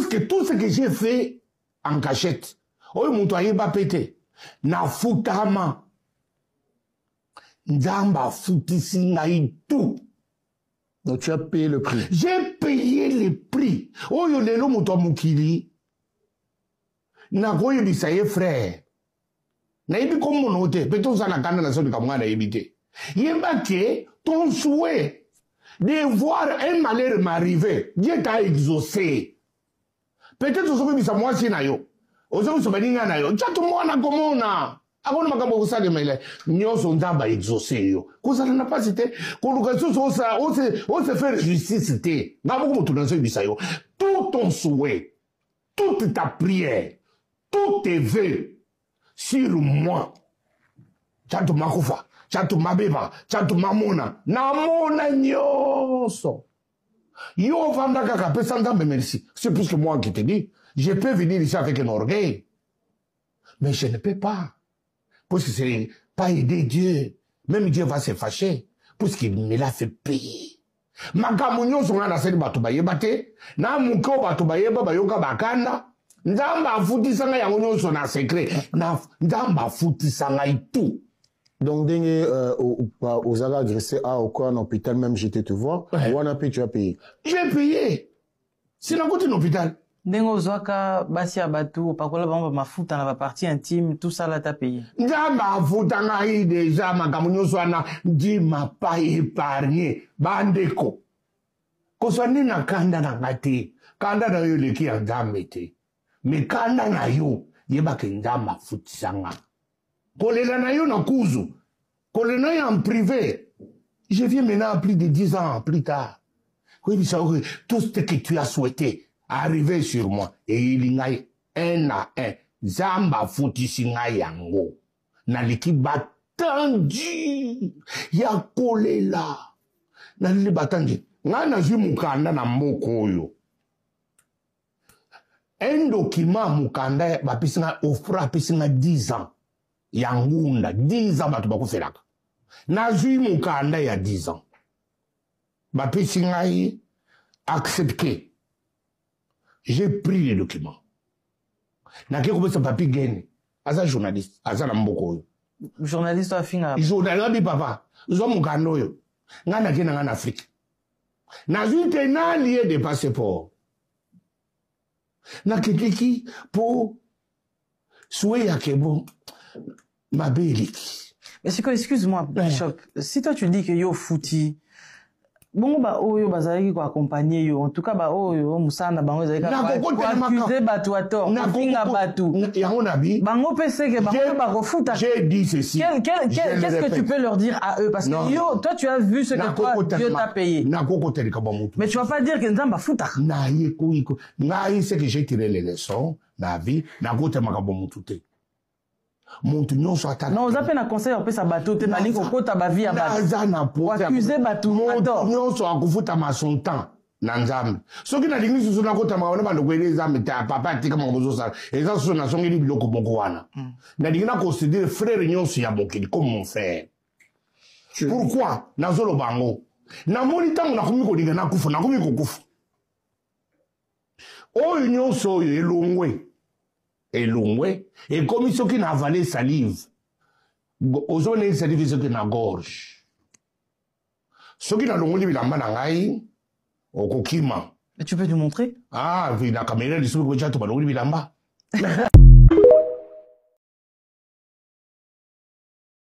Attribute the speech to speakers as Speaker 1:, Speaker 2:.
Speaker 1: Puisque tout ce que j'ai fait en cachette, oyo mutu ayeba pété, na futama, nzamba futisi ngai tout.
Speaker 2: Donc tu as payé le prix.
Speaker 1: J'ai payé le prix. Oyo lelo mutu amukili, na koyo bisaye frère. Na yebi comme mon hôtel, peut-être ça na kanda na soni kamwa na yebite. Yemba que ton souhait de voir un malheur m'arriver, Dieu t'a exaucé. Peut-être que bisa moi si na yo. Ozo so baninga na yo. Chato mwana komona. Akona makambo kusale mele. Nyoso nzamba exaucé yo. Kozala na pas cité. Koluka so ça on se faire justice té. Na beaucoup mutu na so bisa yo. Tout ton souhait, toute ta prière, tous tes vœux sur moi. Chato makufa, chato mabeba, chato mamona. Namona nyoso. Yo vanda kaka pesa nzambe merci. C'est plus que moi qui te dis. Je peux venir ici avec un orgueil. Mais je ne peux pas. Parce que c'est pas aider Dieu. Même Dieu va se fâcher. Parce qu'il me l'a fait payer. Makamunyo songa na seni batu bayeba te. Na muko batu bayeba bayoka bakanda. Nzamba afutisanga yango nyonso na secret. Nzamba afutisanga tout.
Speaker 2: Donc, aux agents agressés au coin hôpital, même j'étais te voir. Ou on a payé, tu as payé.
Speaker 1: J'ai payé. C'est dans côté l'hôpital.
Speaker 3: Dengo Zwaka, Bassi Abatou, Pakola Bamba, ma fout dans la partie intime, tout ça là t'as payé.
Speaker 1: Nzamba afuta déjà, ma kamunyo swana, dit m'a pas épargné. Bandeko. Koswani na kanda na ngati. Kanda na yo leki ya nzamete. Mais kanda na yo, yeba ke nzamba afutisanga. Kolela na yo na kuzu. Kolela na yo en privé. Je viens maintenant plus de 10 ans plus tard. Oui, tout ce que tu as souhaité arriver sur moi. Et il y a un à un. Zamba futisi nga yango. Na liki batanji. Ya kolela. Na liki batanji. Nga na zui mukanda na moko yo. Un document mukanda bapisi nga ofra apisi nga 10 ans. Yangunda, 10 ans, batu bakufelaka. Nazui mukanda ya 10 ans. Bapisi ngai accepté. J'ai pris les documents. Nake kopesa papi gene. Aza journaliste, aza na mboko yo.
Speaker 3: Journaliste wa finga.
Speaker 1: Journaliste bi papa. Zo mukanda yo. Nga nake na nga na Afrique. Nazui te na lié de passeport. Nakitiki pour souhait ya kebo. Ma belle.
Speaker 3: Mais c'est que, excuse-moi, Bishop, si toi tu dis que yo fouti, bon, bah, oh, yo, bazali ko accompagner yo, en tout cas, bah, oh, yo, musana, bango, zali ka accuser batu à tort, finga batu.
Speaker 1: Yango nabi.
Speaker 3: Bango pese que bango ba refuta.
Speaker 1: J'ai dit ceci.
Speaker 3: Qu'est-ce que tu peux leur dire à eux? Parce que yo, toi, tu as vu ce que toi, Dieu t'a payé. Mais tu vas pas dire que nzamba futa.
Speaker 1: Na c'est que j'ai tiré les leçons, na vie, na kote makabomutu te.
Speaker 3: Non, vous avez un conseil on peut s'abattre te na liko kota ba vie abattre. Accuser batu ato.
Speaker 1: Nyo so akufuta masontan na nzambe. Soki na lingi susu na kota maona ba ndoko ele nzambe ta papa tika mabozo sa. Eza susu na songi biloko moko wana. Na lingi na considérer frère nyonso ya bokili comme mon frère. Pourquoi nazolo bango? Na moni tango na komi ko linga na kufa na komi ko kufa. Oyo nyonso oyo elongwe. Elongwe, et comme ils sont qui n'a avalé salive, aux zones salive, ils sont qui n'a gorge. Ceux qui n'a l'ongli bilamba nangai, au kokima.
Speaker 3: Tu peux nous montrer?
Speaker 1: Ah, oui, la caméra, ils sont qui n'a l'ongli bilamba.